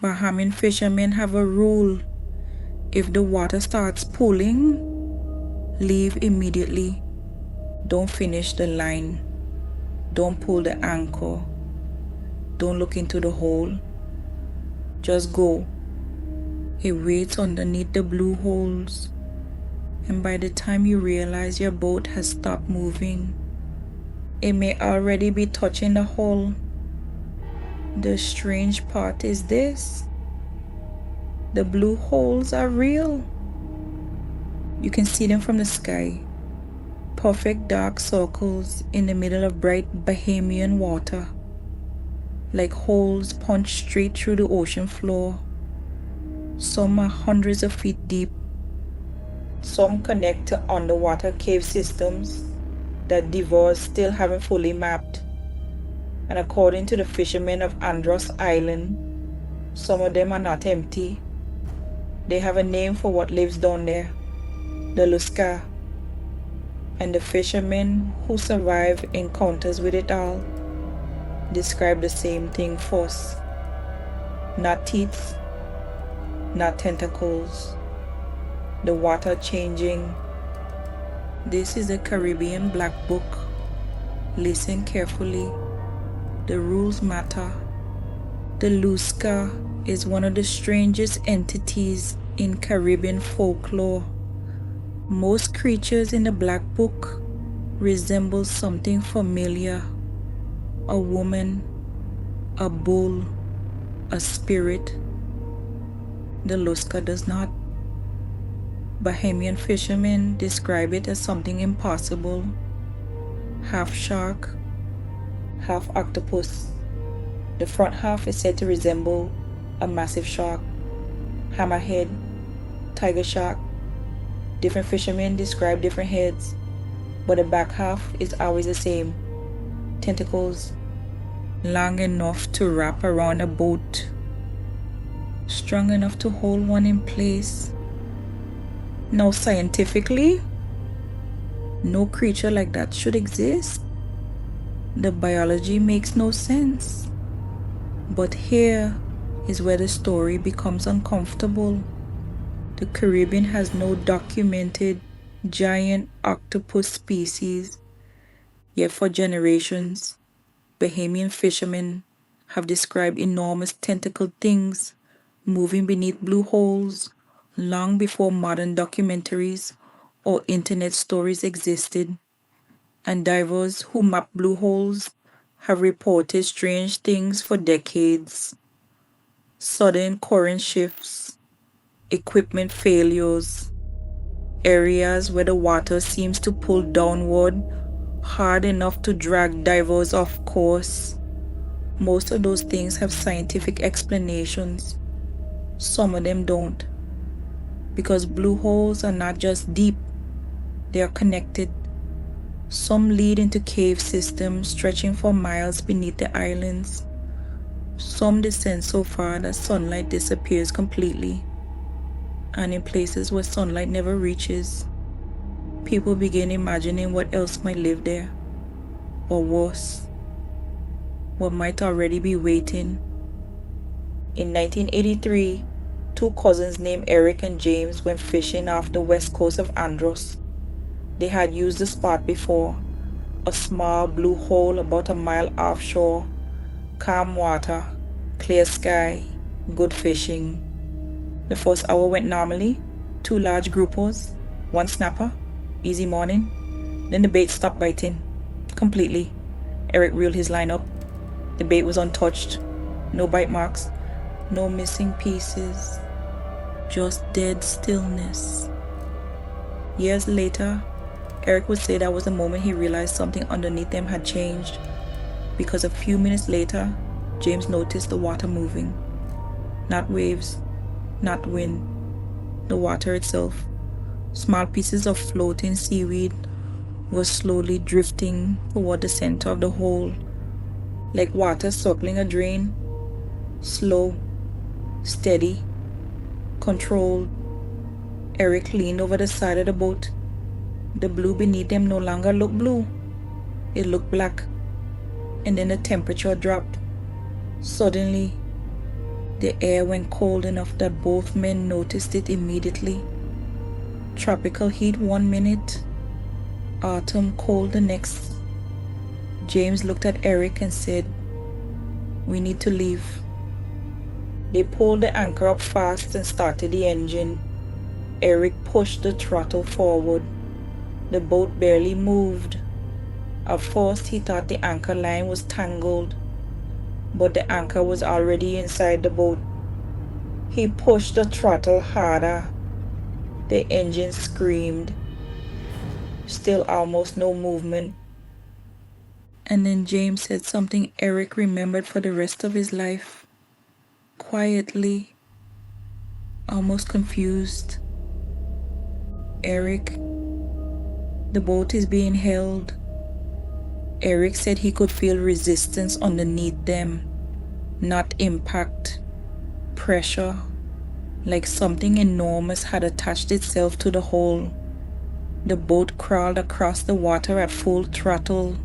Bahamian fishermen have a rule. If the water starts pooling, leave immediately. Don't finish the line. Don't pull the anchor. Don't look into the hole. Just go. It waits underneath the blue holes. And by the time you realize your boat has stopped moving, it may already be touching the hull. The strange part is this: the blue holes are real. You can see them from the sky. Perfect dark circles in the middle of bright Bahamian water, like holes punched straight through the ocean floor. Some are hundreds of feet deep. Some connect to underwater cave systems that divers still haven't fully mapped. And according to the fishermen of Andros Island, some of them are not empty. They have a name for what lives down there, the Lusca. And the fishermen who survive encounters with it all describe the same thing for us. Not teeth, not tentacles, the water changing. This is a Caribbean Black Book. Listen carefully. The rules matter. The Lusca is one of the strangest entities in Caribbean folklore. Most creatures in the Black Book resemble something familiar: a woman, a bull, a spirit. The Lusca does not. Bahamian fishermen describe it as something impossible: half shark, half octopus. The front half is said to resemble a massive shark, hammerhead, tiger shark. Different fishermen describe different heads, but the back half is always the same: tentacles long enough to wrap around a boat, strong enough to hold one in place. Now, scientifically, no creature like that should exist. The biology makes no sense. But here is where the story becomes uncomfortable. The Caribbean has no documented giant octopus species, yet for generations, Bahamian fishermen have described enormous tentacled things moving beneath blue holes long before modern documentaries or internet stories existed. And divers who map blue holes have reported strange things for decades: sudden current shifts, equipment failures, areas where the water seems to pull downward hard enough to drag divers off course. Most of those things have scientific explanations. Some of them don't. Because blue holes are not just deep, they are connected. Some lead into cave systems stretching for miles beneath the islands. Some descend so far that sunlight disappears completely. And in places where sunlight never reaches, people begin imagining what else might live there. Or worse, what might already be waiting. In 1983, two cousins named Eric and James went fishing off the west coast of Andros. They had used the spot before, a small blue hole about a mile offshore, calm water, clear sky, good fishing. The first hour went normally: 2 large groupers, 1 snapper, easy morning. Then the bait stopped biting, completely. Eric reeled his line up. The bait was untouched, no bite marks, no missing pieces, just dead stillness. Years later, Eric would say that was the moment he realized something underneath them had changed, because a few minutes later, James noticed the water moving. Not waves, not wind, the water itself. Small pieces of floating seaweed were slowly drifting toward the center of the hole, like water circling a drain. Slow, steady, controlled. Eric leaned over the side of the boat. The blue beneath them no longer looked blue. It looked black. And then the temperature dropped. Suddenly, The air went cold enough that both men noticed it immediately. Tropical heat 1 minute, autumn cold the next. James looked at Eric and said, "We need to leave." They pulled the anchor up fast and started the engine. Eric pushed the throttle forward. The boat barely moved. At first he thought the anchor line was tangled, but the anchor was already inside the boat. He pushed the throttle harder. The engine screamed. Still almost no movement. And then James said something Eric remembered for the rest of his life. Quietly, almost confused. "Eric, the boat is being held." Eric said he could feel resistance underneath them, not impact, pressure, like something enormous had attached itself to the hull. The boat crawled across the water at full throttle.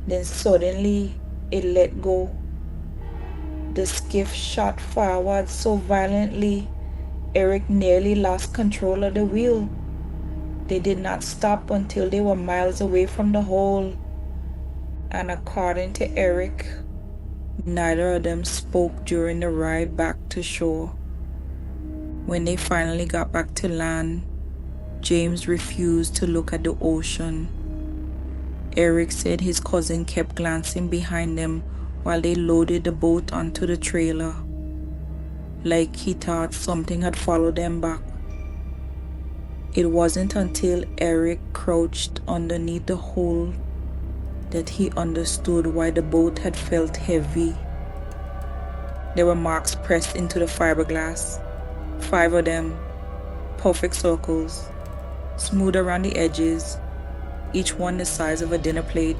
Then suddenly it let go. The skiff shot forward so violently, Eric nearly lost control of the wheel. They did not stop until they were miles away from the hull. And according to Eric, neither of them spoke during the ride back to shore. When they finally got back to land, James refused to look at the ocean. Eric said his cousin kept glancing behind them while they loaded the boat onto the trailer, like he thought something had followed them back. It wasn't until Eric crouched underneath the hull that he understood why the boat had felt heavy. There were marks pressed into the fiberglass, 5 of them, perfect circles, smooth around the edges, each one the size of a dinner plate,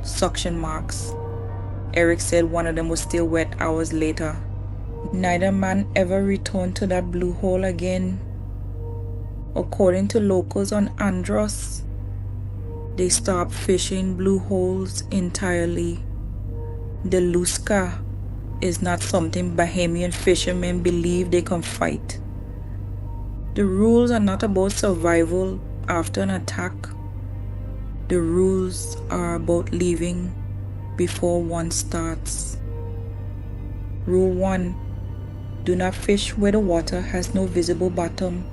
suction marks. Eric said one of them was still wet hours later. Neither man ever returned to that blue hole again. According to locals on Andros, they stopped fishing blue holes entirely. The Lusca is not something Bahamian fishermen believe they can fight. The rules are not about survival after an attack. The rules are about leaving before one starts. Rule 1. Do not fish where the water has no visible bottom.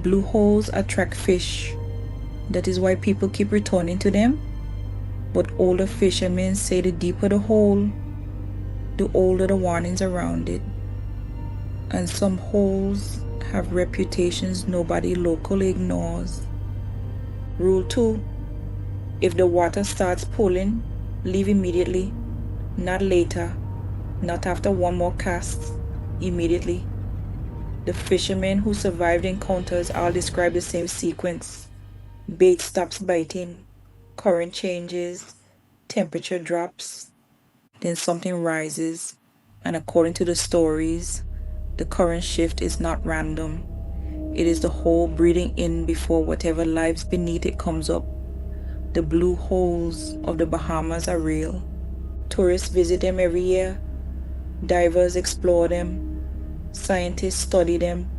Blue holes attract fish. That is why people keep returning to them. But older fishermen say the deeper the hole, the older the warnings around it. And some holes have reputations nobody locally ignores. Rule 2. If the water starts pulling, leave immediately. Not later. Not after one more cast. Immediately. The fishermen who survived encounters all describe the same sequence. Bait stops biting, current changes, temperature drops, then something rises, and according to the stories, the current shift is not random. It is the hole breathing in before whatever lives beneath it comes up. The blue holes of the Bahamas are real. Tourists visit them every year. Divers explore them. Scientists study them.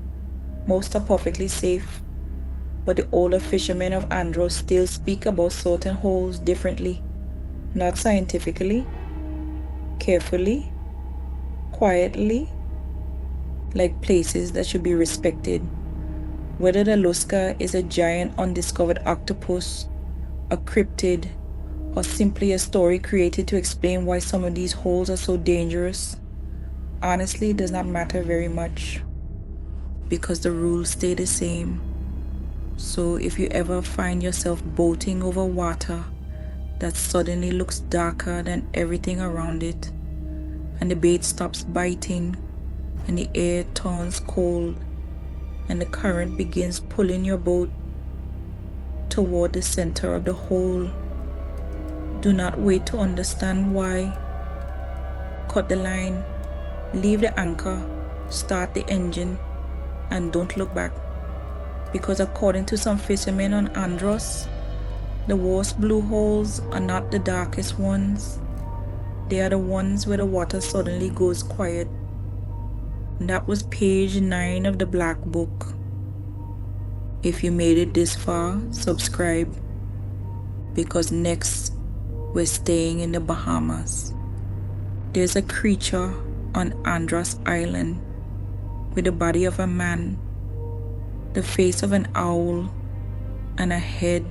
Most are perfectly safe. But the older fishermen of Andros still speak about certain holes differently. Not scientifically, carefully, quietly, like places that should be respected. Whether the Lusca is a giant undiscovered octopus, a cryptid, or simply a story created to explain why some of these holes are so dangerous, honestly does not matter very much, because the rules stay the same. So if you ever find yourself boating over water that suddenly looks darker than everything around it, and the bait stops biting, and the air turns cold, and the current begins pulling your boat toward the center of the hole, do not wait to understand why. Cut the line, leave the anchor, start the engine, and don't look back. Because according to some fishermen on Andros, the worst blue holes are not the darkest ones. They are the ones where the water suddenly goes quiet. And that was page 9 of the Black Book. If you made it this far, subscribe, because next we're staying in the Bahamas. There's a creature on Andros Island with the body of a man, the face of an owl, and a head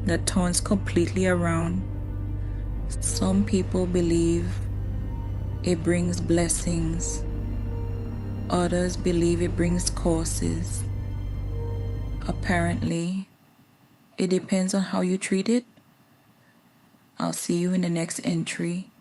that turns completely around. Some people believe it brings blessings. Others believe it brings curses. Apparently, it depends on how you treat it. I'll see you in the next entry.